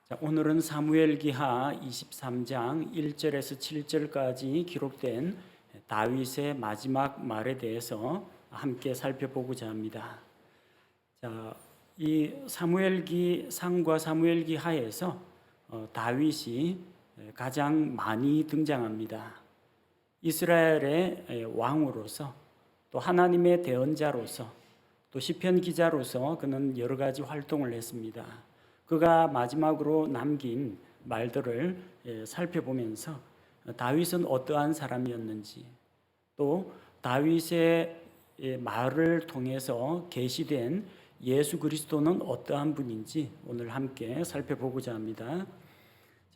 자, 오늘은 사무엘기하 23장 1절에서 7절까지 기록된 다윗의 마지막 말에 대해서 함께 살펴보고자 합니다. 자, 이 사무엘기 상과 사무엘기 하에서 다윗이 가장 많이 등장합니다. 이스라엘의 왕으로서, 또 하나님의 대언자로서, 또 시편 기자로서 그는 여러 가지 활동을 했습니다. 그가 마지막으로 남긴 말들을 살펴보면서 다윗은 어떠한 사람이었는지, 또 다윗의 말을 통해서 계시된 예수 그리스도는 어떠한 분인지 오늘 함께 살펴보고자 합니다.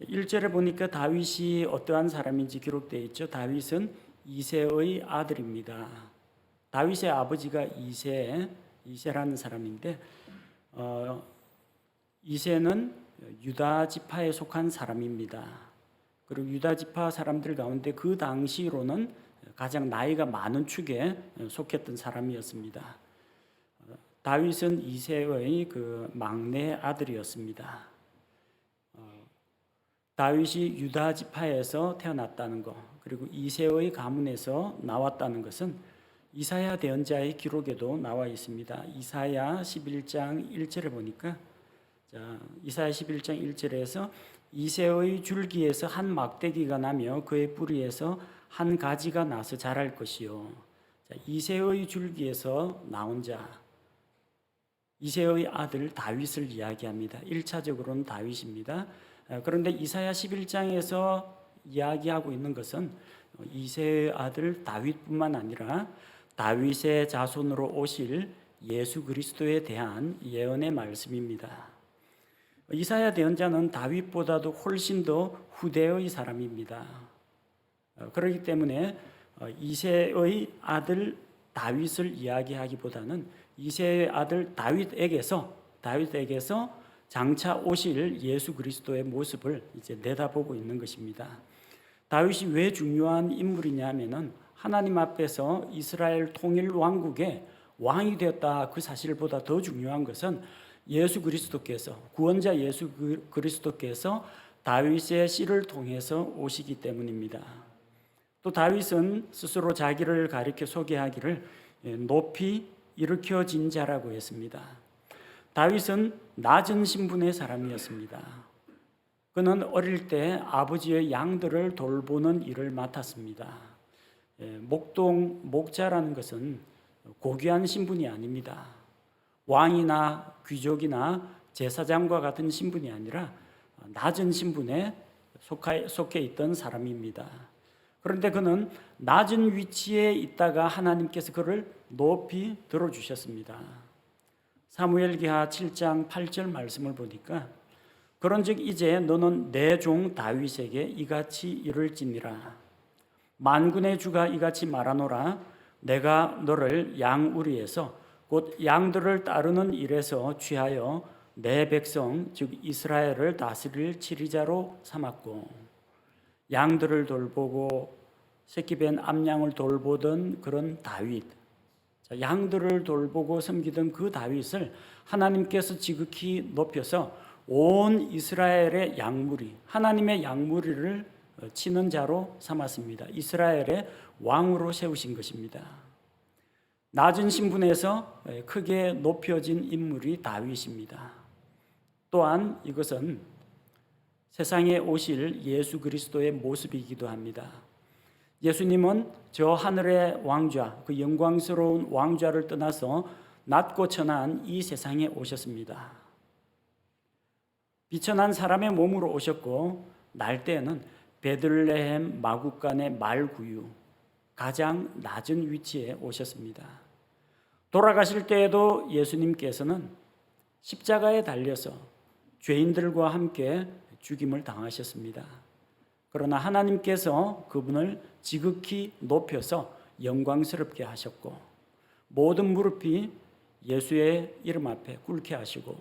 1절에 보니까 다윗이 어떠한 사람인지 기록되어 있죠. 다윗은 이새의 아들입니다. 다윗의 아버지가 이새라는 사람인데 이새는 유다 지파에 속한 사람입니다. 그리고 유다 지파 사람들 가운데 그 당시로는 가장 나이가 많은 축에 속했던 사람이었습니다. 다윗은 이새의 그 막내 아들이었습니다. 다윗이 유다 지파에서 태어났다는 것, 그리고 이새의 가문에서 나왔다는 것은 이사야 대언자의 기록에도 나와 있습니다. 이사야 11장 1절에 보니까 이사야 11장 1절에서 이새의 줄기에서 한 막대기가 나며 그의 뿌리에서 한 가지가 나서 자랄 것이요. 이새의 줄기에서 나온 자, 이새의 아들 다윗을 이야기합니다. 1차적으로는 다윗입니다. 그런데 이사야 11장에서 이야기하고 있는 것은 이새의 아들 다윗뿐만 아니라 다윗의 자손으로 오실 예수 그리스도에 대한 예언의 말씀입니다. 이사야 대언자는 다윗보다도 훨씬 더 후대의 사람입니다. 그렇기 때문에 이새의 아들 다윗을 이야기하기보다는 이새의 아들 다윗에게서 장차 오실 예수 그리스도의 모습을 이제 내다보고 있는 것입니다. 다윗이 왜 중요한 인물이냐면은 하나님 앞에서 이스라엘 통일 왕국의 왕이 되었다 그 사실보다 더 중요한 것은 예수 그리스도께서, 구원자 예수 그리스도께서 다윗의 씨를 통해서 오시기 때문입니다. 또 다윗은 스스로 자기를 가리켜 소개하기를 높이 일으켜진 자라고 했습니다. 다윗은 낮은 신분의 사람이었습니다. 그는 어릴 때 아버지의 양들을 돌보는 일을 맡았습니다. 목자라는 것은 고귀한 신분이 아닙니다. 왕이나 귀족이나 제사장과 같은 신분이 아니라 낮은 신분에 속해 있던 사람입니다. 그런데 그는 낮은 위치에 있다가 하나님께서 그를 높이 들어주셨습니다. 사무엘기하 7장 8절 말씀을 보니까 그런즉 이제 너는 내 종 다윗에게 이같이 이를지니라. 만군의 주가 이같이 말하노라. 내가 너를 양우리에서 곧 양들을 따르는 일에서 취하여 내 백성 즉 이스라엘을 다스릴 치리자로 삼았고, 양들을 돌보고 새끼 뵌 암양을 돌보던 그런 다윗, 양들을 돌보고 섬기던 그 다윗을 하나님께서 지극히 높여서 온 이스라엘의 양무리, 하나님의 양무리를 치는 자로 삼았습니다. 이스라엘의 왕으로 세우신 것입니다. 낮은 신분에서 크게 높여진 인물이 다윗입니다. 또한 이것은 세상에 오실 예수 그리스도의 모습이기도 합니다. 예수님은 저 하늘의 왕좌, 그 영광스러운 왕좌를 떠나서 낮고 천한 이 세상에 오셨습니다. 비천한 사람의 몸으로 오셨고, 날 때에는 베들레헴 마구간의 말구유, 가장 낮은 위치에 오셨습니다. 돌아가실 때에도 예수님께서는 십자가에 달려서 죄인들과 함께 죽임을 당하셨습니다. 그러나 하나님께서 그분을 지극히 높여서 영광스럽게 하셨고, 모든 무릎이 예수의 이름 앞에 꿇게 하시고,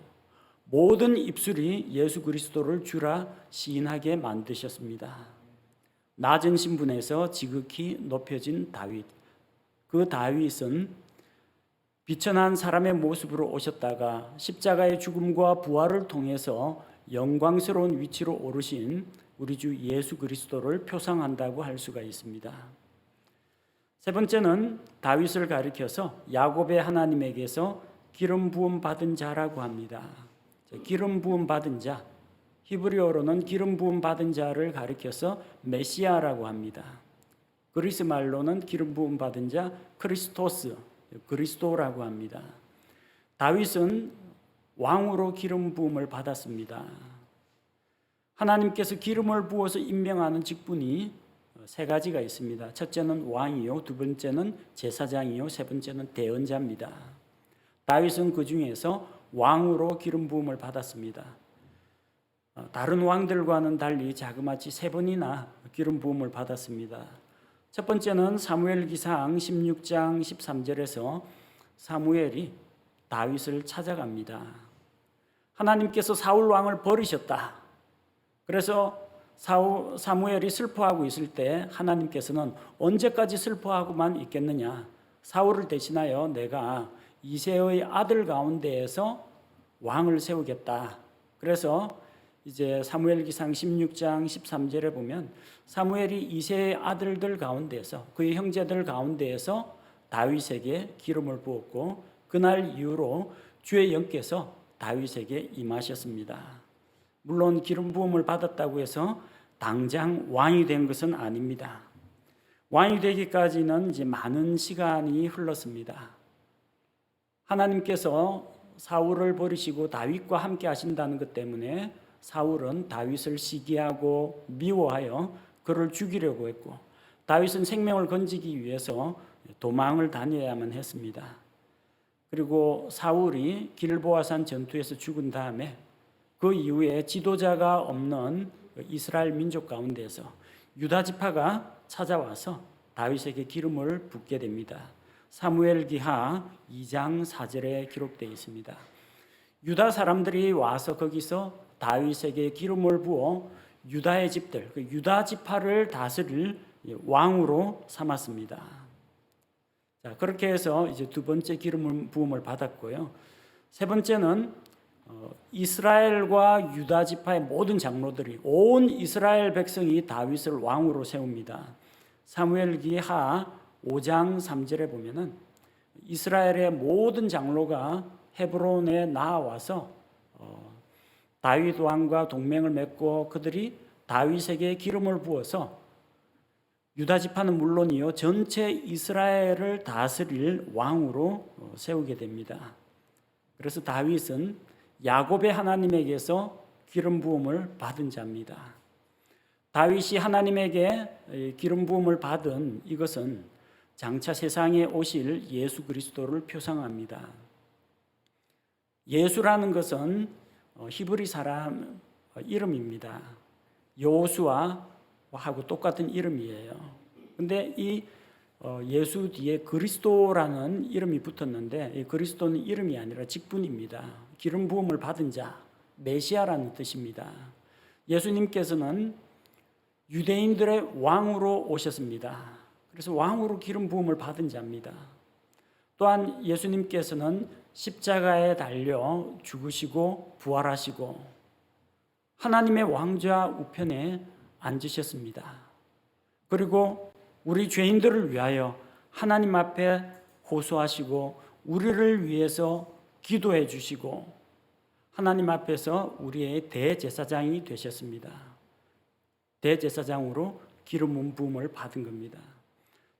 모든 입술이 예수 그리스도를 주라 시인하게 만드셨습니다. 낮은 신분에서 지극히 높여진 다윗, 그 다윗은 비천한 사람의 모습으로 오셨다가 십자가의 죽음과 부활을 통해서 영광스러운 위치로 오르신 우리 주 예수 그리스도를 표상한다고 할 수가 있습니다. 세 번째는 다윗을 가리켜서 야곱의 하나님에게서 기름 부음 받은 자라고 합니다. 기름 부음 받은 자, 히브리어로는 기름 부음 받은 자를 가리켜서 메시아라고 합니다. 그리스 말로는 기름 부음 받은 자 크리스토스, 그리스도라고 합니다. 다윗은 왕으로 기름 부음을 받았습니다. 하나님께서 기름을 부어서 임명하는 직분이 세 가지가 있습니다. 첫째는 왕이요, 두 번째는 제사장이요, 세 번째는 대언자입니다. 다윗은 그 중에서 왕으로 기름 부음을 받았습니다. 다른 왕들과는 달리 자그마치 세 번이나 기름 부음을 받았습니다. 첫 번째는 사무엘기상 16장 13절에서 사무엘이 다윗을 찾아갑니다. 하나님께서 사울 왕을 버리셨다. 그래서 사무엘이 슬퍼하고 있을 때 하나님께서는 언제까지 슬퍼하고만 있겠느냐? 사울을 대신하여 내가 이새의 아들 가운데에서 왕을 세우겠다. 그래서 이제 사무엘기상 16장 13절에 보면 사무엘이 이새의 아들들 가운데에서 그의 형제들 가운데에서 다윗에게 기름을 부었고 그날 이후로 주의 영께서 다윗에게 임하셨습니다. 물론 기름 부음을 받았다고 해서 당장 왕이 된 것은 아닙니다. 왕이 되기까지는 이제 많은 시간이 흘렀습니다. 하나님께서 사울을 버리시고 다윗과 함께 하신다는 것 때문에 사울은 다윗을 시기하고 미워하여 그를 죽이려고 했고 다윗은 생명을 건지기 위해서 도망을 다녀야만 했습니다. 그리고 사울이 길보아산 전투에서 죽은 다음에 그 이후에 지도자가 없는 이스라엘 민족 가운데서 유다 지파가 찾아와서 다윗에게 기름을 붓게 됩니다. 사무엘기하 2장 4절에 기록되어 있습니다. 유다 사람들이 와서 거기서 다윗에게 기름을 부어 유다의 집들, 유다 지파를 다스릴 왕으로 삼았습니다. 자, 그렇게 해서 이제 두 번째 기름 부음을 받았고요. 세 번째는 이스라엘과 유다 지파의 모든 장로들이 온 이스라엘 백성이 다윗을 왕으로 세웁니다. 사무엘기하 5장 3절에 보면은 이스라엘의 모든 장로가 헤브론에 나와서 다윗 왕과 동맹을 맺고 그들이 다윗에게 기름을 부어서 유다 지파는 물론이요 전체 이스라엘을 다스릴 왕으로 세우게 됩니다. 그래서 다윗은 야곱의 하나님에게서 기름 부음을 받은 자입니다. 다윗이 하나님에게 기름 부음을 받은 이것은 장차 세상에 오실 예수 그리스도를 표상합니다. 예수라는 것은 히브리 사람 이름입니다. 여호수아하고 똑같은 이름이에요. 근데 이 예수 뒤에 그리스도라는 이름이 붙었는데 이 그리스도는 이름이 아니라 직분입니다. 기름 부음을 받은 자, 메시아라는 뜻입니다. 예수님께서는 유대인들의 왕으로 오셨습니다. 그래서 왕으로 기름 부음을 받은 자입니다. 또한 예수님께서는 십자가에 달려 죽으시고 부활하시고 하나님의 왕좌 우편에 앉으셨습니다. 그리고 우리 죄인들을 위하여 하나님 앞에 호소하시고 우리를 위해서 기도해 주시고 하나님 앞에서 우리의 대제사장이 되셨습니다. 대제사장으로 기름 부음을 받은 겁니다.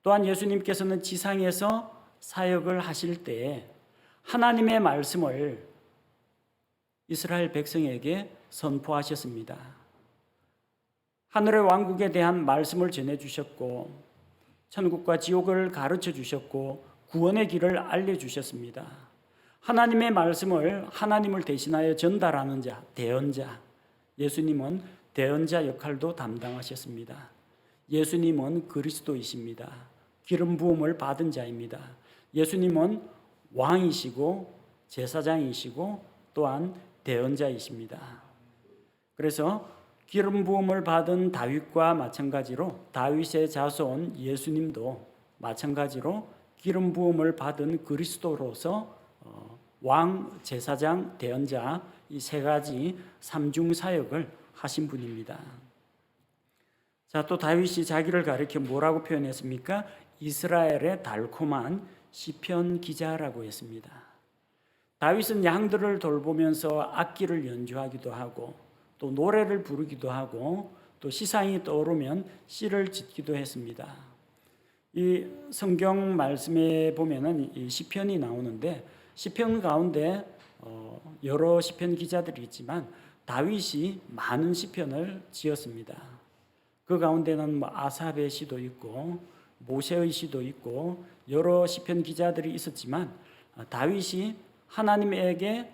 또한 예수님께서는 지상에서 사역을 하실 때에 하나님의 말씀을 이스라엘 백성에게 선포하셨습니다. 하늘의 왕국에 대한 말씀을 전해주셨고 천국과 지옥을 가르쳐 주셨고 구원의 길을 알려주셨습니다. 하나님의 말씀을 하나님을 대신하여 전달하는 자, 대언자. 예수님은 대언자 역할도 담당하셨습니다. 예수님은 그리스도이십니다. 기름 부음을 받은 자입니다. 예수님은 왕이시고 제사장이시고 또한 대언자이십니다. 그래서 기름 부음을 받은 다윗과 마찬가지로 다윗의 자손 예수님도 마찬가지로 기름 부음을 받은 그리스도로서 왕, 제사장, 대언자 이 세 가지 삼중 사역을 하신 분입니다. 자, 또 다윗이 자기를 가리켜 뭐라고 표현했습니까? 이스라엘의 달콤한 시편 기자라고 했습니다. 다윗은 양들을 돌보면서 악기를 연주하기도 하고 또 노래를 부르기도 하고 또 시상이 떠오르면 시를 짓기도 했습니다. 이 성경 말씀에 보면은 이 시편이 나오는데 시편 가운데 여러 시편 기자들이 있지만 다윗이 많은 시편을 지었습니다. 그 가운데는 뭐 아삽의 시도 있고 모세의 시도 있고 여러 시편 기자들이 있었지만 다윗이 하나님에게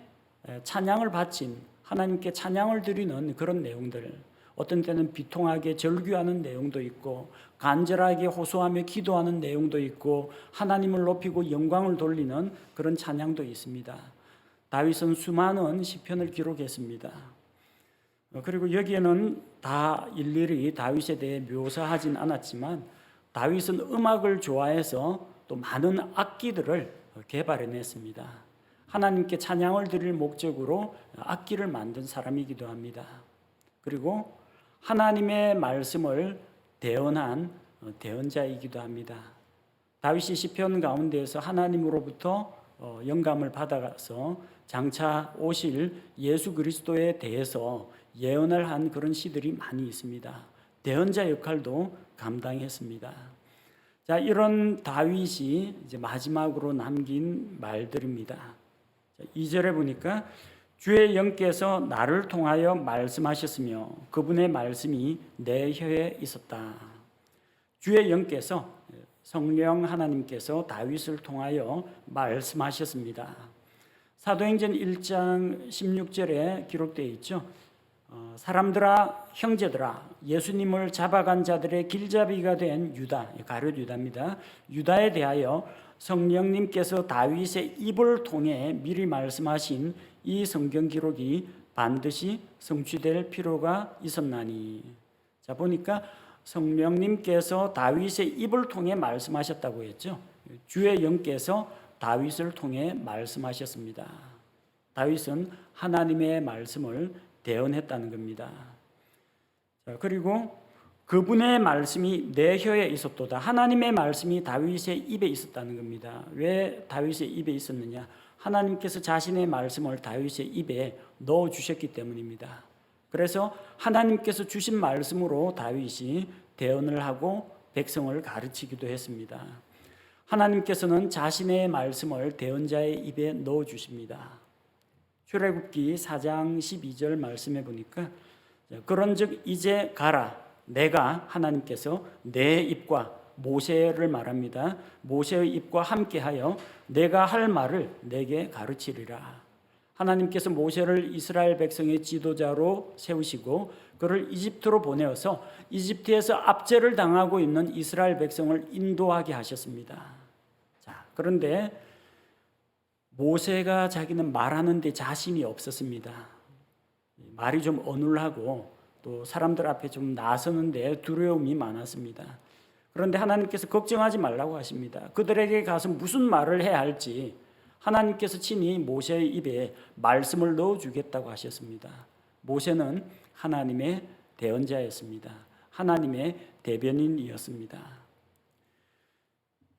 찬양을 바친 하나님께 찬양을 드리는 그런 내용들, 어떤 때는 비통하게 절규하는 내용도 있고 간절하게 호소하며 기도하는 내용도 있고 하나님을 높이고 영광을 돌리는 그런 찬양도 있습니다. 다윗은 수많은 시편을 기록했습니다. 그리고 여기에는 다 일일이 다윗에 대해 묘사하진 않았지만 다윗은 음악을 좋아해서 또 많은 악기들을 개발해냈습니다. 하나님께 찬양을 드릴 목적으로 악기를 만든 사람이기도 합니다. 그리고 하나님의 말씀을 대언한 대언자이기도 합니다. 다윗이 시편 가운데에서 하나님으로부터 영감을 받아서 장차 오실 예수 그리스도에 대해서 예언을 한 그런 시들이 많이 있습니다. 대언자 역할도 감당했습니다. 자, 이런 다윗이 이제 마지막으로 남긴 말들입니다. 2절에 보니까 주의 영께서 나를 통하여 말씀하셨으며 그분의 말씀이 내 혀에 있었다. 주의 영께서 성령 하나님께서 다윗을 통하여 말씀하셨습니다. 사도행전 1장 16절에 기록되어 있죠. 사람들아 형제들아 예수님을 잡아간 자들의 길잡이가 된 유다, 가룟 유다입니다. 유다에 대하여 성령님께서 다윗의 입을 통해 미리 말씀하신 이 성경 기록이 반드시 성취될 필요가 있었나니. 자, 보니까 성령님께서 다윗의 입을 통해 말씀하셨다고 했죠. 주의 영께서 다윗을 통해 말씀하셨습니다. 다윗은 하나님의 말씀을 대언했다는 겁니다. 자, 그리고 그분의 말씀이 내 혀에 있었도다. 하나님의 말씀이 다윗의 입에 있었다는 겁니다. 왜 다윗의 입에 있었느냐? 하나님께서 자신의 말씀을 다윗의 입에 넣어 주셨기 때문입니다. 그래서 하나님께서 주신 말씀으로 다윗이 대언을 하고 백성을 가르치기도 했습니다. 하나님께서는 자신의 말씀을 대언자의 입에 넣어 주십니다. 출애굽기 4장 12절 말씀해 보니까 그런즉 이제 가라. 내가 하나님께서 내 입과 모세를 말합니다. 모세의 입과 함께하여 내가 할 말을 내게 가르치리라. 하나님께서 모세를 이스라엘 백성의 지도자로 세우시고 그를 이집트로 보내어서 이집트에서 압제를 당하고 있는 이스라엘 백성을 인도하게 하셨습니다. 자, 그런데 모세가 자기는 말하는데 자신이 없었습니다. 말이 좀 어눌하고 또 사람들 앞에 좀 나서는데 두려움이 많았습니다. 그런데 하나님께서 걱정하지 말라고 하십니다. 그들에게 가서 무슨 말을 해야 할지 하나님께서 친히 모세의 입에 말씀을 넣어주겠다고 하셨습니다. 모세는 하나님의 대언자였습니다. 하나님의 대변인이었습니다.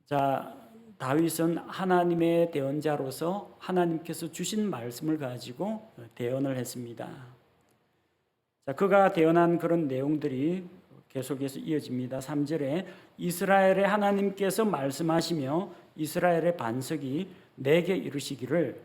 자, 다윗은 하나님의 대언자로서 하나님께서 주신 말씀을 가지고 대언을 했습니다. 자, 그가 대언한 그런 내용들이 계속해서 이어집니다. 3절에 이스라엘의 하나님께서 말씀하시며 이스라엘의 반석이 내게 이르시기를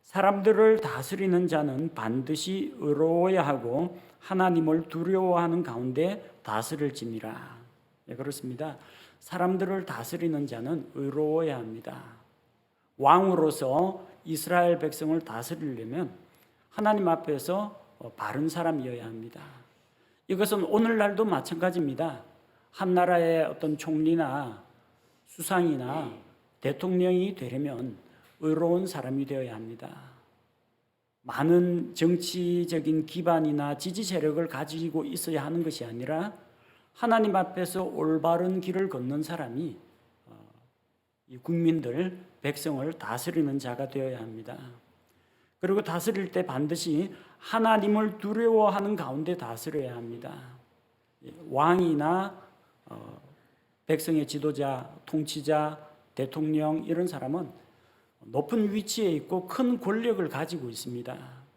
사람들을 다스리는 자는 반드시 의로워야 하고 하나님을 두려워하는 가운데 다스릴지니라. 네, 그렇습니다. 사람들을 다스리는 자는 의로워야 합니다. 왕으로서 이스라엘 백성을 다스리려면 하나님 앞에서 바른 사람이어야 합니다. 이것은 오늘날도 마찬가지입니다. 한 나라의 어떤 총리나 수상이나 대통령이 되려면 의로운 사람이 되어야 합니다. 많은 정치적인 기반이나 지지 세력을 가지고 있어야 하는 것이 아니라 하나님 앞에서 올바른 길을 걷는 사람이 이 국민들 백성을 다스리는 자가 되어야 합니다. 그리고 다스릴 때 반드시 하나님을 두려워하는 가운데 다스려야 합니다. 왕이나 백성의 지도자, 통치자, 대통령 이런 사람은 높은 위치에 있고 큰 권력을 가지고 있습니다.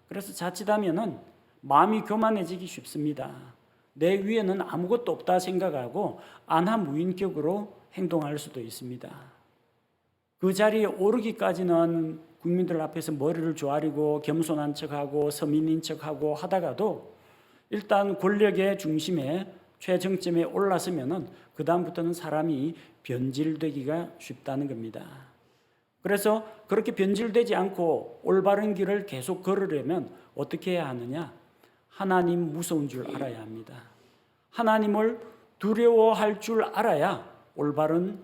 그래서 자칫하면은 마음이 교만해지기 쉽습니다. 내 위에는 아무것도 없다 생각하고 안하무인격으로 행동할 수도 있습니다. 그 자리에 오르기까지는 국민들 앞에서 머리를 조아리고 겸손한 척하고 서민인 척하고 하다가도 일단 권력의 중심에 최정점에 올라서면은 그 다음부터는 사람이 변질되기가 쉽다는 겁니다. 그래서 그렇게 변질되지 않고 올바른 길을 계속 걸으려면 어떻게 해야 하느냐? 하나님 무서운 줄 알아야 합니다. 하나님을 두려워할 줄 알아야 올바른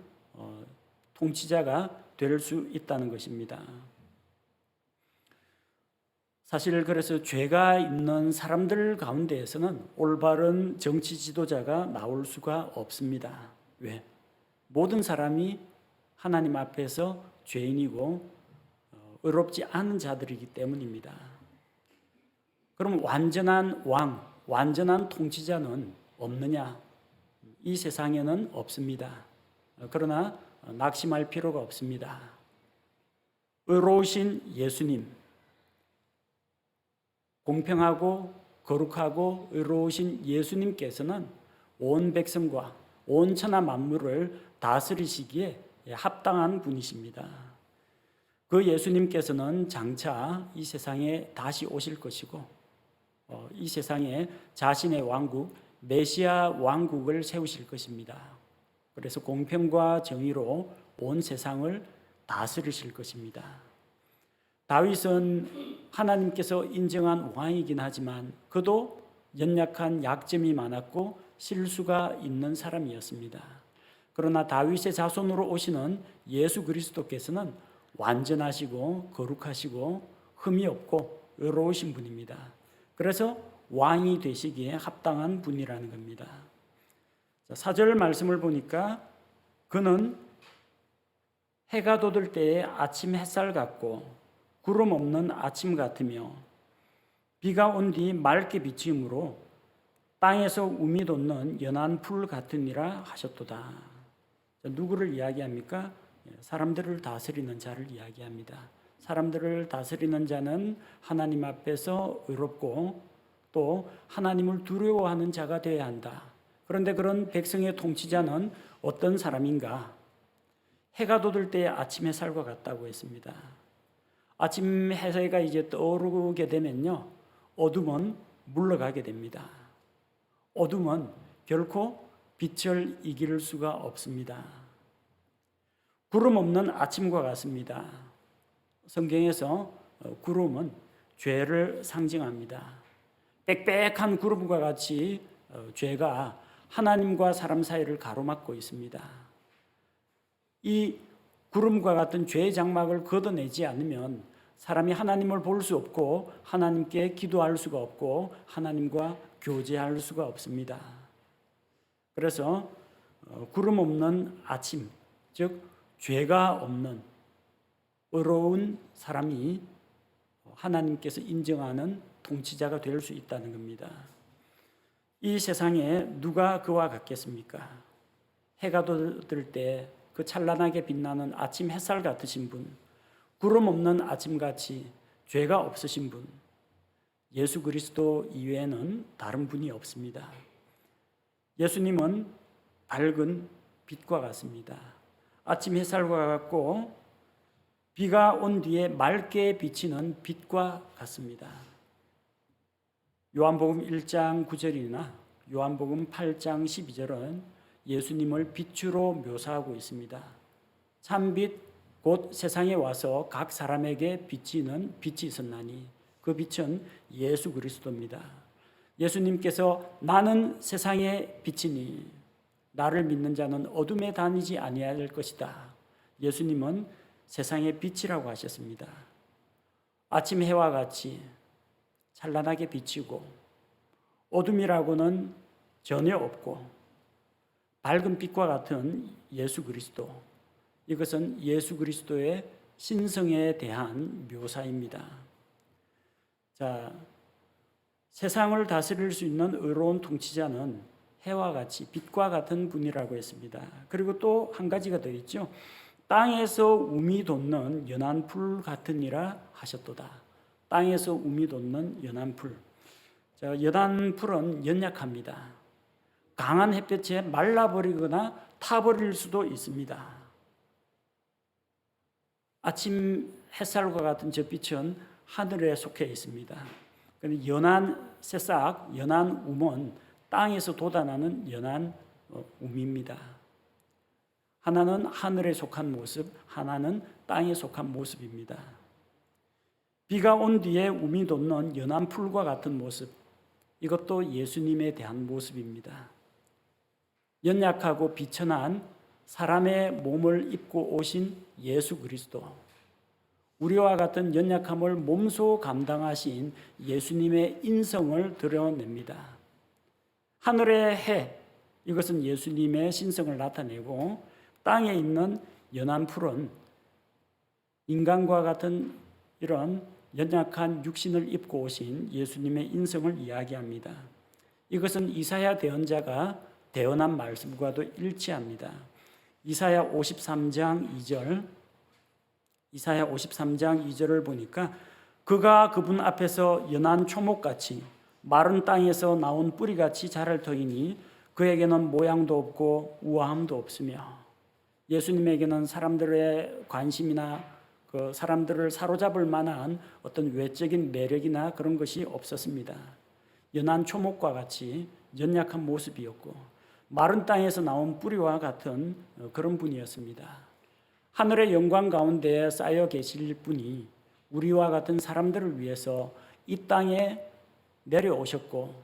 통치자가 될 수 있다는 것입니다. 사실 그래서 죄가 있는 사람들 가운데에서는 올바른 정치 지도자가 나올 수가 없습니다. 왜? 모든 사람이 하나님 앞에서 죄인이고 의롭지 않은 자들이기 때문입니다. 그럼 완전한 왕, 완전한 통치자는 없느냐? 이 세상에는 없습니다. 그러나 낙심할 필요가 없습니다. 의로우신 예수님, 공평하고 거룩하고 의로우신 예수님께서는 온 백성과 온 천하 만물을 다스리시기에 합당한 분이십니다. 그 예수님께서는 장차 이 세상에 다시 오실 것이고 이 세상에 자신의 왕국, 메시아 왕국을 세우실 것입니다. 그래서 공평과 정의로 온 세상을 다스리실 것입니다. 다윗은 하나님께서 인정한 왕이긴 하지만 그도 연약한 약점이 많았고 실수가 있는 사람이었습니다. 그러나 다윗의 자손으로 오시는 예수 그리스도께서는 완전하시고 거룩하시고 흠이 없고 의로우신 분입니다. 그래서 왕이 되시기에 합당한 분이라는 겁니다. 4절 말씀을 보니까 그는 해가 돋을 때의 아침 햇살 같고 구름 없는 아침 같으며 비가 온 뒤 맑게 비침으로 땅에서 움이 돋는 연한 풀 같으니라 하셨도다. 누구를 이야기합니까? 사람들을 다스리는 자를 이야기합니다. 사람들을 다스리는 자는 하나님 앞에서 의롭고 또 하나님을 두려워하는 자가 되어야 한다. 그런데 그런 백성의 통치자는 어떤 사람인가? 해가 돋을 때의 아침 햇살과 같다고 했습니다. 아침 햇살가 이제 떠오르게 되면요, 어둠은 물러가게 됩니다. 어둠은 결코 빛을 이길 수가 없습니다. 구름 없는 아침과 같습니다. 성경에서 구름은 죄를 상징합니다. 빽빽한 구름과 같이 죄가 하나님과 사람 사이를 가로막고 있습니다. 이 구름과 같은 죄의 장막을 걷어내지 않으면 사람이 하나님을 볼 수 없고 하나님께 기도할 수가 없고 하나님과 교제할 수가 없습니다. 그래서 구름 없는 아침, 즉 죄가 없는 의로운 사람이 하나님께서 인정하는 통치자가 될 수 있다는 겁니다. 이 세상에 누가 그와 같겠습니까? 해가 돋을 때 그 찬란하게 빛나는 아침 햇살 같으신 분, 구름 없는 아침같이 죄가 없으신 분, 예수 그리스도 이외에는 다른 분이 없습니다. 예수님은 밝은 빛과 같습니다. 아침 햇살과 같고 비가 온 뒤에 맑게 비치는 빛과 같습니다. 요한복음 1장 9절이나 요한복음 8장 12절은 예수님을 빛으로 묘사하고 있습니다. 참빛 곧 세상에 와서 각 사람에게 비치는 빛이 있었나니 그 빛은 예수 그리스도입니다. 예수님께서 나는 세상의 빛이니 나를 믿는 자는 어둠에 다니지 아니할 것이다. 예수님은 세상의 빛이라고 하셨습니다. 아침 해와 같이 찬란하게 비치고 어둠이라고는 전혀 없고 밝은 빛과 같은 예수 그리스도, 이것은 예수 그리스도의 신성에 대한 묘사입니다. 자, 세상을 다스릴 수 있는 의로운 통치자는 해와 같이 빛과 같은 분이라고 했습니다. 그리고 또 한 가지가 더 있죠. 땅에서 움이 돋는 연한 풀 같으니라 하셨도다. 땅에서 움이 돋는 연한 풀. 자, 연한 풀은 연약합니다. 강한 햇볕에 말라버리거나 타버릴 수도 있습니다. 아침 햇살과 같은 저 빛은 하늘에 속해 있습니다. 연한 새싹, 연한 움은 땅에서 돋아나는 연한 움입니다. 하나는 하늘에 속한 모습, 하나는 땅에 속한 모습입니다. 비가 온 뒤에 움이 돋는 연한 풀과 같은 모습, 이것도 예수님에 대한 모습입니다. 연약하고 비천한 사람의 몸을 입고 오신 예수 그리스도, 우리와 같은 연약함을 몸소 감당하신 예수님의 인성을 드러냅니다. 하늘의 해, 이것은 예수님의 신성을 나타내고 땅에 있는 연한 풀은 인간과 같은 이런 연약한 육신을 입고 오신 예수님의 인성을 이야기합니다. 이것은 이사야 대언자가 대언한 말씀과도 일치합니다. 이사야 53장 2절, 이사야 53장 2절을 보니까 그가 그분 앞에서 연한 초목같이 마른 땅에서 나온 뿌리같이 자랄 터이니 그에게는 모양도 없고 우아함도 없으며, 예수님에게는 사람들의 관심이나 그 사람들을 사로잡을 만한 어떤 외적인 매력이나 그런 것이 없었습니다. 연한 초목과 같이 연약한 모습이었고 마른 땅에서 나온 뿌리와 같은 그런 분이었습니다. 하늘의 영광 가운데 쌓여 계실 분이 우리와 같은 사람들을 위해서 이 땅에 내려오셨고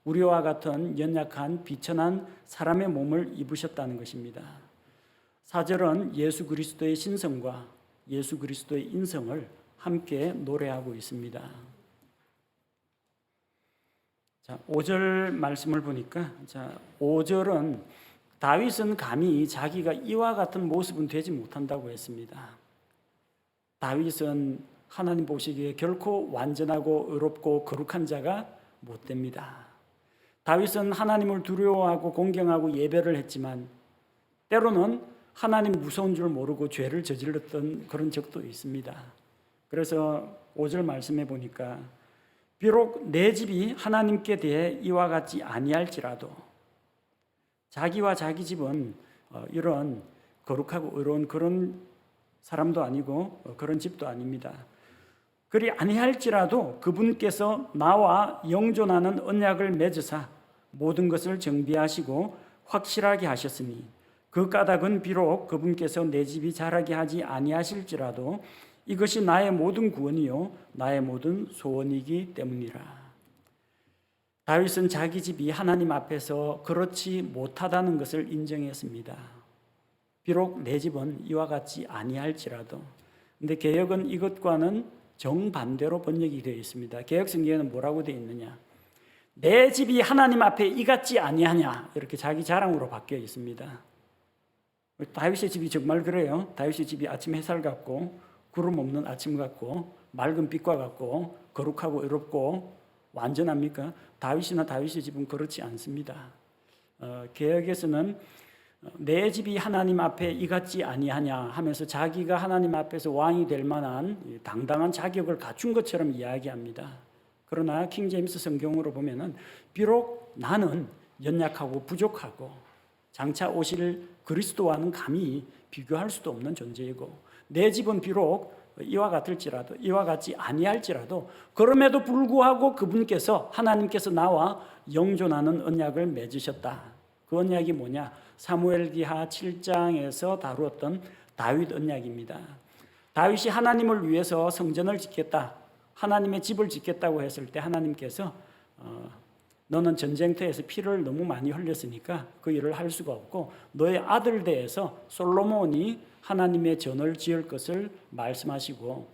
우리와 같은 연약한 비천한 사람의 몸을 입으셨다는 것입니다. 4절은 예수 그리스도의 신성과 예수 그리스도의 인성을 함께 노래하고 있습니다. 자, 5절 말씀을 보니까, 자, 5절은 다윗은 감히 자기가 이와 같은 모습은 되지 못한다고 했습니다. 다윗은 하나님 보시기에 결코 완전하고 의롭고 거룩한 자가 못 됩니다. 다윗은 하나님을 두려워하고 공경하고 예배를 했지만 때로는 하나님 무서운 줄 모르고 죄를 저질렀던 그런 적도 있습니다. 그래서 5절 말씀해 보니까 비록 내 집이 하나님께 대해 이와 같지 아니할지라도, 자기와 자기 집은 이런 거룩하고 의로운 그런 사람도 아니고 그런 집도 아닙니다. 그리 아니할지라도 그분께서 나와 영존하는 언약을 맺으사 모든 것을 정비하시고 확실하게 하셨으니 그 까닭은 비록 그분께서 내 집이 자라게 하지 아니하실지라도 이것이 나의 모든 구원이요 나의 모든 소원이기 때문이라. 다윗은 자기 집이 하나님 앞에서 그렇지 못하다는 것을 인정했습니다. 비록 내 집은 이와 같지 아니할지라도. 근데 개역은 이것과는 정반대로 번역이 되어 있습니다. 개역 성경에는 뭐라고 되어 있느냐? 내 집이 하나님 앞에 이같지 아니하냐, 이렇게 자기 자랑으로 바뀌어 있습니다. 다윗의 집이 정말 그래요. 다윗의 집이 아침 햇살 같고 구름 없는 아침 같고 맑은 빛과 같고 거룩하고 의롭고 완전합니까? 다윗이나 다윗의 집은 그렇지 않습니다. 개역에서는 내 집이 하나님 앞에 이같지 아니하냐 하면서 자기가 하나님 앞에서 왕이 될 만한 당당한 자격을 갖춘 것처럼 이야기합니다. 그러나 킹제임스 성경으로 보면은 비록 나는 연약하고 부족하고 장차 오실 그리스도와는 감히 비교할 수도 없는 존재이고 내 집은 비록 이와 같을지라도 이와 같지 아니할지라도 그럼에도 불구하고 그분께서 하나님께서 나와 영존하는 언약을 맺으셨다. 그 언약이 뭐냐? 사무엘기하 7장에서 다루었던 다윗 언약입니다. 다윗이 하나님을 위해서 성전을 짓겠다, 하나님의 집을 짓겠다고 했을 때 하나님께서 너는 전쟁터에서 피를 너무 많이 흘렸으니까 그 일을 할 수가 없고 너의 아들 대에서 솔로몬이 하나님의 전을 지을 것을 말씀하시고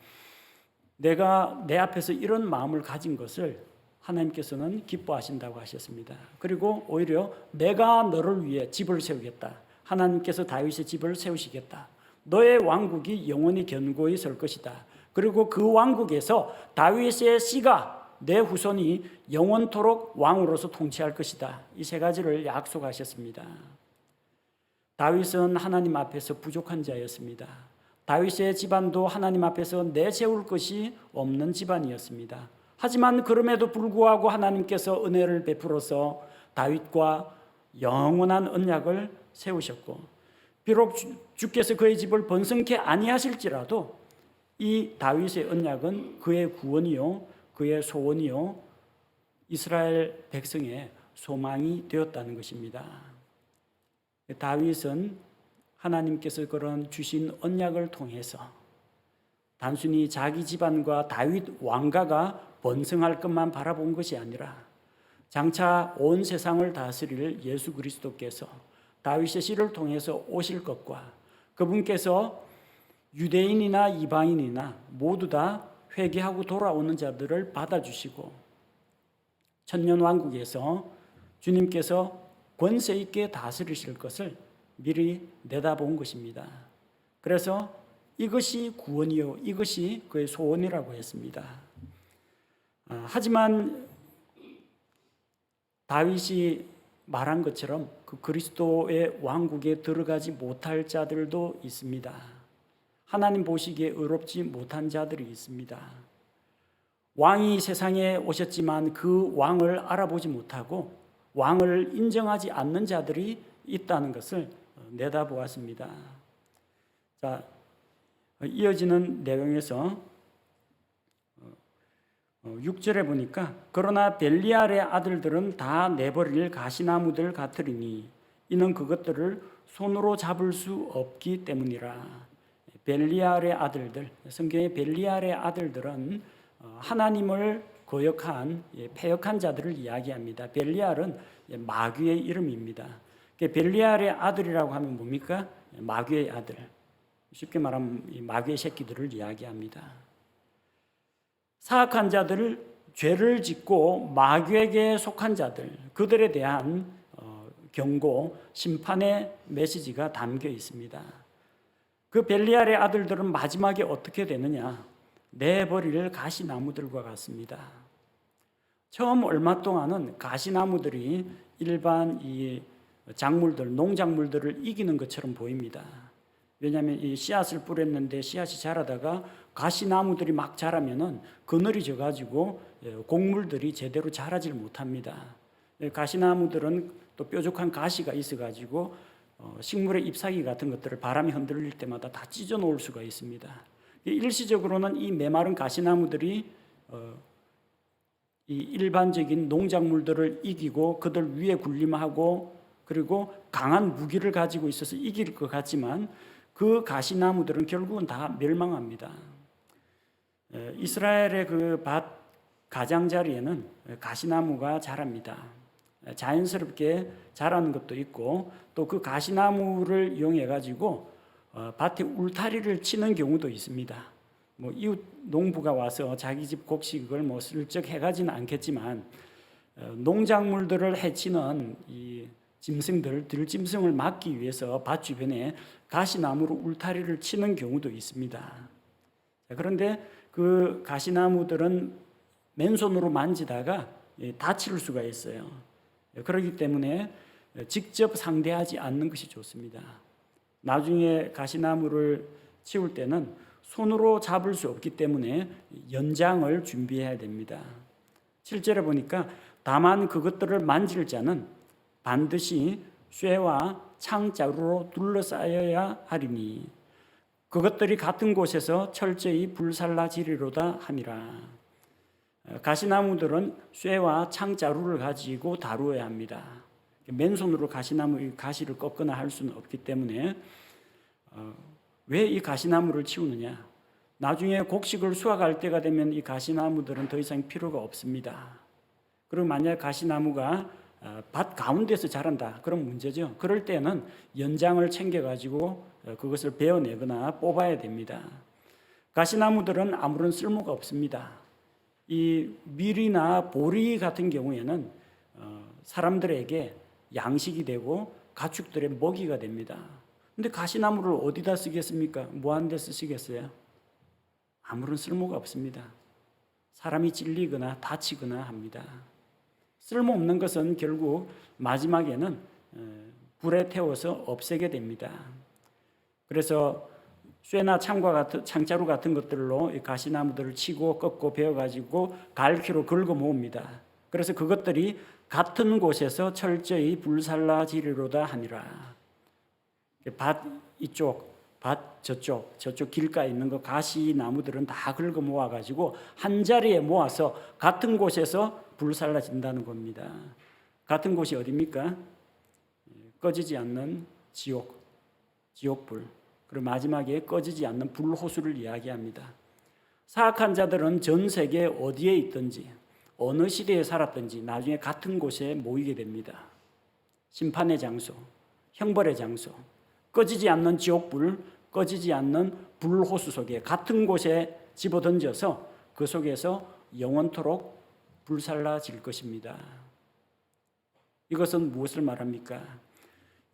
내가 내 앞에서 이런 마음을 가진 것을 하나님께서는 기뻐하신다고 하셨습니다. 그리고 오히려 내가 너를 위해 집을 세우겠다. 하나님께서 다윗의 집을 세우시겠다. 너의 왕국이 영원히 견고히 설 것이다. 그리고 그 왕국에서 다윗의 씨가 내 후손이 영원토록 왕으로서 통치할 것이다. 이 세 가지를 약속하셨습니다. 다윗은 하나님 앞에서 부족한 자였습니다. 다윗의 집안도 하나님 앞에서 내세울 것이 없는 집안이었습니다. 하지만 그럼에도 불구하고 하나님께서 은혜를 베풀어서 다윗과 영원한 언약을 세우셨고, 비록 주께서 그의 집을 번성케 아니하실지라도 이 다윗의 언약은 그의 구원이요 그의 소원이요 이스라엘 백성의 소망이 되었다는 것입니다. 다윗은 하나님께서 그런 주신 언약을 통해서 단순히 자기 집안과 다윗 왕가가 번성할 것만 바라본 것이 아니라 장차 온 세상을 다스릴 예수 그리스도께서 다윗의 씨를 통해서 오실 것과 그분께서 유대인이나 이방인이나 모두 다 회개하고 돌아오는 자들을 받아주시고 천년왕국에서 주님께서 권세 있게 다스리실 것을 미리 내다본 것입니다. 그래서 이것이 구원이요 이것이 그의 소원이라고 했습니다. 하지만 다윗이 말한 것처럼 그 그리스도의 왕국에 들어가지 못할 자들도 있습니다. 하나님 보시기에 의롭지 못한 자들이 있습니다. 왕이 세상에 오셨지만 그 왕을 알아보지 못하고 왕을 인정하지 않는 자들이 있다는 것을 내다보았습니다. 자, 이어지는 내용에서 6절에 보니까 그러나 벨리알의 아들들은 다 내버릴 가시나무들 같으리니 이는 그것들을 손으로 잡을 수 없기 때문이라. 벨리알의 아들들, 성경의 벨리알의 아들들은 하나님을 거역한 패역한 자들을 이야기합니다. 벨리알은 마귀의 이름입니다. 벨리알의 아들이라고 하면 뭡니까? 마귀의 아들. 쉽게 말하면 마귀의 새끼들을 이야기합니다. 사악한 자들을 죄를 짓고 마귀에게 속한 자들, 그들에 대한 경고, 심판의 메시지가 담겨 있습니다. 그 벨리알의 아들들은 마지막에 어떻게 되느냐? 내버릴 가시나무들과 같습니다. 처음 얼마 동안은 가시나무들이 일반 이 작물들, 농작물들을 이기는 것처럼 보입니다. 왜냐하면 이 씨앗을 뿌렸는데 씨앗이 자라다가 가시나무들이 막 자라면은 그늘이 져가지고 곡물들이 제대로 자라질 못합니다. 가시나무들은 또 뾰족한 가시가 있어가지고 식물의 잎사귀 같은 것들을 바람이 흔들릴 때마다 다 찢어 놓을 수가 있습니다. 일시적으로는 이 메마른 가시나무들이 이 일반적인 농작물들을 이기고 그들 위에 군림하고 그리고 강한 무기를 가지고 있어서 이길 것 같지만 그 가시나무들은 결국은 다 멸망합니다. 이스라엘의 그 밭 가장자리에는 가시나무가 자랍니다. 자연스럽게 자라는 것도 있고 또 그 가시나무를 이용해 가지고 밭에 울타리를 치는 경우도 있습니다. 뭐 이웃 농부가 와서 자기 집 곡식을 뭐 슬쩍 해가지는 않겠지만 농작물들을 해치는 이 짐승들, 들짐승을 막기 위해서 밭 주변에 가시나무로 울타리를 치는 경우도 있습니다. 그런데 그 가시나무들은 맨손으로 만지다가 다칠 수가 있어요. 그렇기 때문에 직접 상대하지 않는 것이 좋습니다. 나중에 가시나무를 치울 때는 손으로 잡을 수 없기 때문에 연장을 준비해야 됩니다. 7절에 보니까 다만 그것들을 만질 자는 반드시 쇠와 창자루로 둘러싸여야 하리니 그것들이 같은 곳에서 철저히 불살라지리로다 하니라. 가시나무들은 쇠와 창자루를 가지고 다루어야 합니다. 맨손으로 가시나무 가시를 꺾거나 할 수는 없기 때문에 왜 이 가시나무를 치우느냐? 나중에 곡식을 수확할 때가 되면 이 가시나무들은 더 이상 필요가 없습니다. 그리고 만약 가시나무가 밭 가운데서 자란다, 그런 문제죠. 그럴 때는 연장을 챙겨가지고 그것을 베어내거나 뽑아야 됩니다. 가시나무들은 아무런 쓸모가 없습니다. 이 밀이나 보리 같은 경우에는 사람들에게 양식이 되고 가축들의 먹이가 됩니다. 근데 가시나무를 어디다 쓰겠습니까? 뭐 하는 데 쓰시겠어요? 아무런 쓸모가 없습니다. 사람이 찔리거나 다치거나 합니다. 쓸모없는 것은 결국 마지막에는 불에 태워서 없애게 됩니다. 그래서 쇠나 창자루 같은 것들로 가시나무들을 치고 꺾고 베어가지고 갈퀴로 긁어 모읍니다. 그래서 그것들이 같은 곳에서 철저히 불살라지리로다 하니라. 밭 이쪽, 밭 저쪽 길가에 있는 거 가시나무들은 다 긁어 모아가지고 한 자리에 모아서 같은 곳에서 불살라진다는 겁니다. 같은 곳이 어디입니까? 꺼지지 않는 지옥불. 그리고 마지막에 꺼지지 않는 불호수를 이야기합니다. 사악한 자들은 전 세계 어디에 있든지 어느 시대에 살았든지 나중에 같은 곳에 모이게 됩니다. 심판의 장소, 형벌의 장소, 꺼지지 않는 지옥불, 꺼지지 않는 불호수 속에 같은 곳에 집어던져서 그 속에서 영원토록 불살라질 것입니다. 이것은 무엇을 말합니까?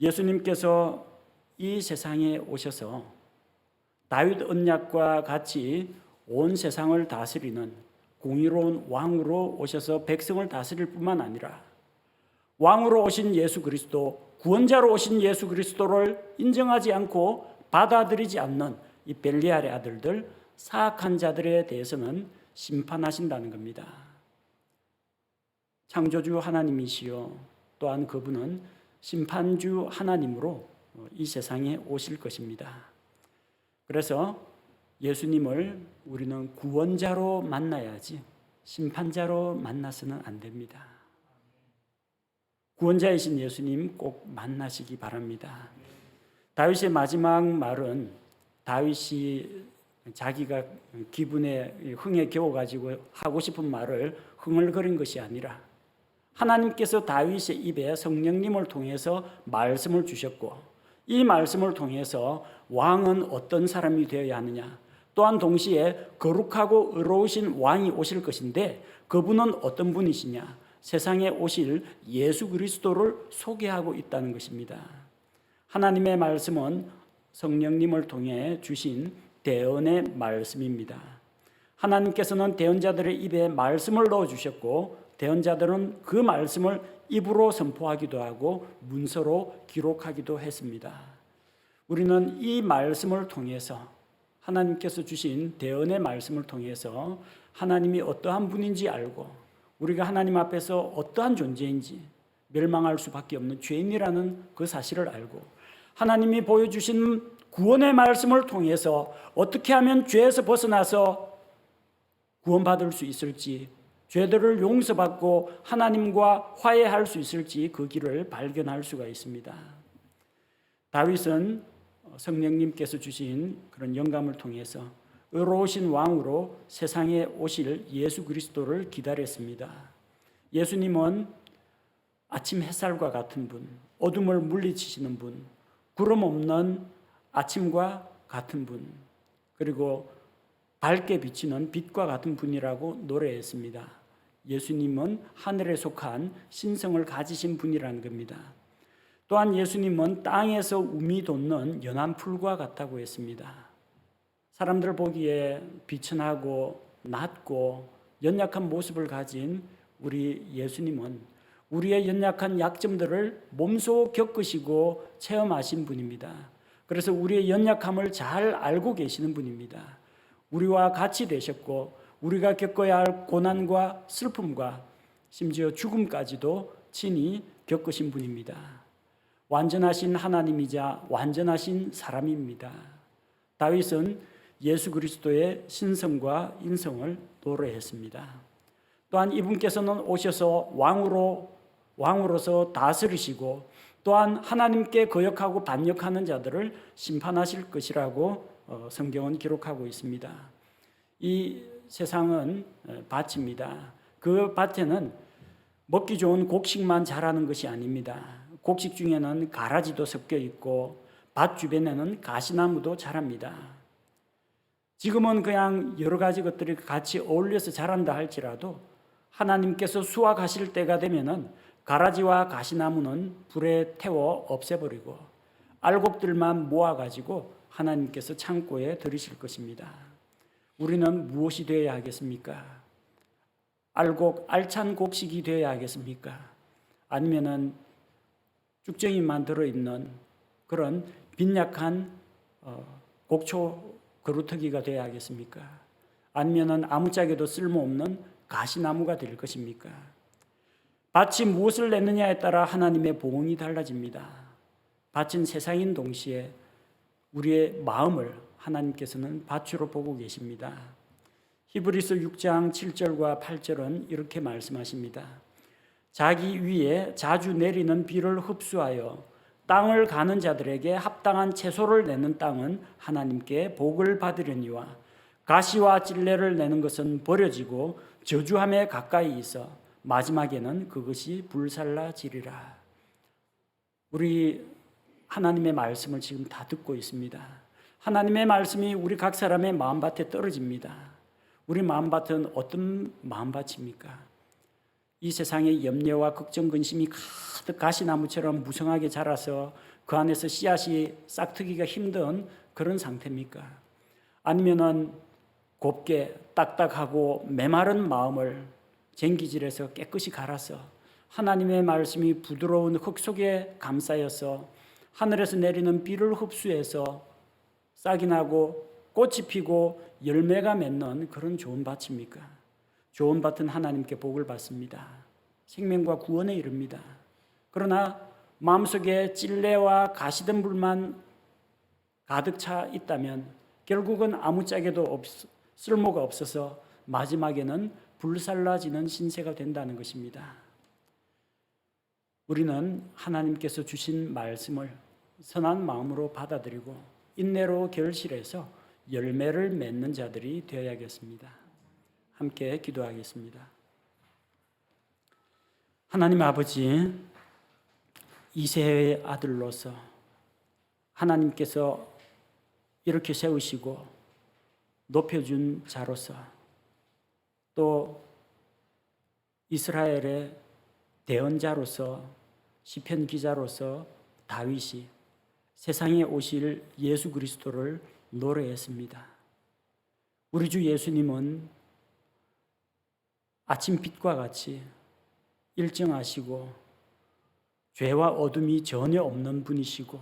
예수님께서 이 세상에 오셔서 다윗 언약과 같이 온 세상을 다스리는 공의로운 왕으로 오셔서 백성을 다스릴 뿐만 아니라 왕으로 오신 예수 그리스도, 구원자로 오신 예수 그리스도를 인정하지 않고 받아들이지 않는 이 벨리알의 아들들, 사악한 자들에 대해서는 심판하신다는 겁니다. 창조주 하나님이시요 또한 그분은 심판주 하나님으로 이 세상에 오실 것입니다. 그래서 예수님을 우리는 구원자로 만나야지 심판자로 만나서는 안 됩니다. 구원자이신 예수님 꼭 만나시기 바랍니다. 다윗의 마지막 말은 다윗이 자기가 기분에 흥에 겨워가지고 하고 싶은 말을 흥얼거린 것이 아니라 하나님께서 다윗의 입에 성령님을 통해서 말씀을 주셨고 이 말씀을 통해서 왕은 어떤 사람이 되어야 하느냐, 또한 동시에 거룩하고 의로우신 왕이 오실 것인데 그분은 어떤 분이시냐, 세상에 오실 예수 그리스도를 소개하고 있다는 것입니다. 하나님의 말씀은 성령님을 통해 주신 대언의 말씀입니다. 하나님께서는 대언자들의 입에 말씀을 넣어주셨고 대언자들은 그 말씀을 입으로 선포하기도 하고 문서로 기록하기도 했습니다. 우리는 이 말씀을 통해서 하나님께서 주신 대언의 말씀을 통해서 하나님이 어떠한 분인지 알고 우리가 하나님 앞에서 어떠한 존재인지 멸망할 수밖에 없는 죄인이라는 그 사실을 알고 하나님이 보여주신 구원의 말씀을 통해서 어떻게 하면 죄에서 벗어나서 구원받을 수 있을지, 죄들을 용서받고 하나님과 화해할 수 있을지 그 길을 발견할 수가 있습니다. 다윗은 성령님께서 주신 그런 영감을 통해서 의로우신 왕으로 세상에 오실 예수 그리스도를 기다렸습니다. 예수님은 아침 햇살과 같은 분, 어둠을 물리치시는 분, 구름 없는 아침과 같은 분, 그리고 밝게 비치는 빛과 같은 분이라고 노래했습니다. 예수님은 하늘에 속한 신성을 가지신 분이라는 겁니다. 또한 예수님은 땅에서 움이 돋는 연한 풀과 같다고 했습니다. 사람들 보기에 비천하고 낮고 연약한 모습을 가진 우리 예수님은 우리의 연약한 약점들을 몸소 겪으시고 체험하신 분입니다. 그래서 우리의 연약함을 잘 알고 계시는 분입니다. 우리와 같이 되셨고 우리가 겪어야 할 고난과 슬픔과 심지어 죽음까지도 친히 겪으신 분입니다. 완전하신 하나님이자 완전하신 사람입니다. 다윗은 예수 그리스도의 신성과 인성을 노래했습니다. 또한 이분께서는 오셔서 왕으로서 다스리시고 또한 하나님께 거역하고 반역하는 자들을 심판하실 것이라고 성경은 기록하고 있습니다. 이 세상은 밭입니다. 그 밭에는 먹기 좋은 곡식만 자라는 것이 아닙니다. 곡식 중에는 가라지도 섞여 있고 밭 주변에는 가시나무도 자랍니다. 지금은 그냥 여러 가지 것들이 같이 어울려서 자란다 할지라도 하나님께서 수확하실 때가 되면은 가라지와 가시나무는 불에 태워 없애버리고 알곡들만 모아가지고 하나님께서 창고에 들이실 것입니다. 우리는 무엇이 되어야 하겠습니까? 알찬 곡식이 되어야 하겠습니까? 아니면은 쭉정이만 들어있는 그런 빈약한 곡초 그루터기가 되어야 하겠습니까? 아니면은 아무짝에도 쓸모없는 가시나무가 될 것입니까? 밭이 무엇을 내느냐에 따라 하나님의 보응이 달라집니다. 밭은 세상인 동시에 우리의 마음을 하나님께서는 밭으로 보고 계십니다. 히브리서 6장 7절과 8절은 이렇게 말씀하십니다. 자기 위에 자주 내리는 비를 흡수하여 땅을 가는 자들에게 합당한 채소를 내는 땅은 하나님께 복을 받으려니와 가시와 찔레를 내는 것은 버려지고 저주함에 가까이 있어 마지막에는 그것이 불살라지리라. 우리 하나님의 말씀을 지금 다 듣고 있습니다. 하나님의 말씀이 우리 각 사람의 마음밭에 떨어집니다. 우리 마음밭은 어떤 마음밭입니까? 이 세상에 염려와 걱정, 근심이 가득 가시나무처럼 무성하게 자라서 그 안에서 씨앗이 싹트기가 힘든 그런 상태입니까? 아니면은 곱게 딱딱하고 메마른 마음을 쟁기질해서 깨끗이 갈아서 하나님의 말씀이 부드러운 흙 속에 감싸여서 하늘에서 내리는 비를 흡수해서 싹이 나고 꽃이 피고 열매가 맺는 그런 좋은 밭입니까? 좋은 밭은 하나님께 복을 받습니다. 생명과 구원에 이릅니다. 그러나 마음속에 찔레와 가시든 불만 가득 차 있다면 결국은 아무짝에도 쓸모가 없어서 마지막에는 불살라지는 신세가 된다는 것입니다. 우리는 하나님께서 주신 말씀을 선한 마음으로 받아들이고 인내로 결실해서 열매를 맺는 자들이 되어야겠습니다. 함께 기도하겠습니다. 하나님 아버지, 이세의 아들로서 하나님께서 이렇게 세우시고 높여준 자로서 또 이스라엘의 대언자로서 시편 기자로서 다윗이 세상에 오실 예수 그리스도를 노래했습니다. 우리 주 예수님은 아침빛과 같이 일정하시고 죄와 어둠이 전혀 없는 분이시고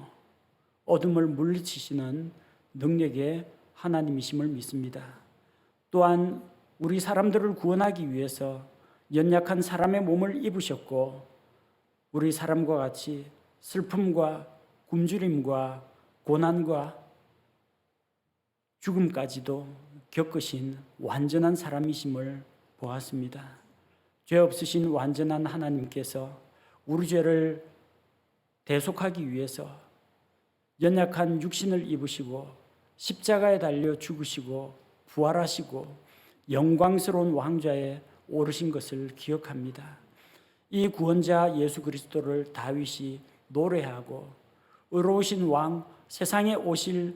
어둠을 물리치시는 능력의 하나님이심을 믿습니다. 또한 우리 사람들을 구원하기 위해서 연약한 사람의 몸을 입으셨고 우리 사람과 같이 슬픔과 굶주림과 고난과 죽음까지도 겪으신 완전한 사람이심을 보았습니다. 죄 없으신 완전한 하나님께서 우리 죄를 대속하기 위해서 연약한 육신을 입으시고 십자가에 달려 죽으시고 부활하시고 영광스러운 왕좌에 오르신 것을 기억합니다. 이 구원자 예수 그리스도를 다윗이 노래하고 의로우신 왕, 세상에 오실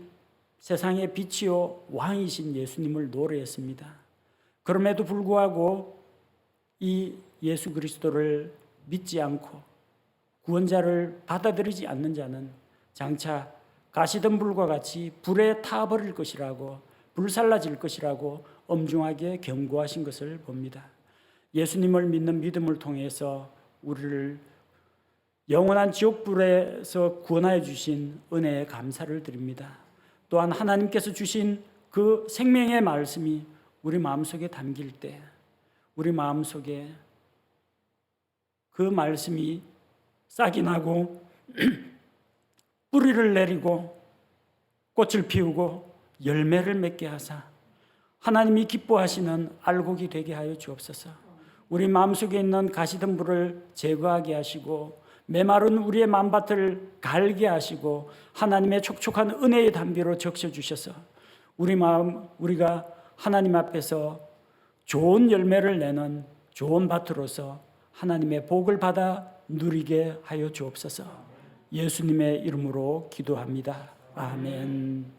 세상의 빛이요 왕이신 예수님을 노래했습니다. 그럼에도 불구하고 이 예수 그리스도를 믿지 않고 구원자를 받아들이지 않는 자는 장차 가시던 불과 같이 불에 타버릴 것이라고 불살라질 것이라고 엄중하게 경고하신 것을 봅니다. 예수님을 믿는 믿음을 통해서 우리를 영원한 지옥불에서 구원하여 주신 은혜에 감사를 드립니다. 또한 하나님께서 주신 그 생명의 말씀이 우리 마음속에 담길 때 우리 마음속에 그 말씀이 싹이 나고 뿌리를 내리고 꽃을 피우고 열매를 맺게 하사 하나님이 기뻐하시는 알곡이 되게 하여 주옵소서. 우리 마음속에 있는 가시덤불을 제거하게 하시고 메마른 우리의 마음밭을 갈게 하시고 하나님의 촉촉한 은혜의 담비로 적셔주셔서 우리 마음 우리가 하나님 앞에서 좋은 열매를 내는 좋은 밭으로서 하나님의 복을 받아 누리게 하여 주옵소서. 예수님의 이름으로 기도합니다. 아멘.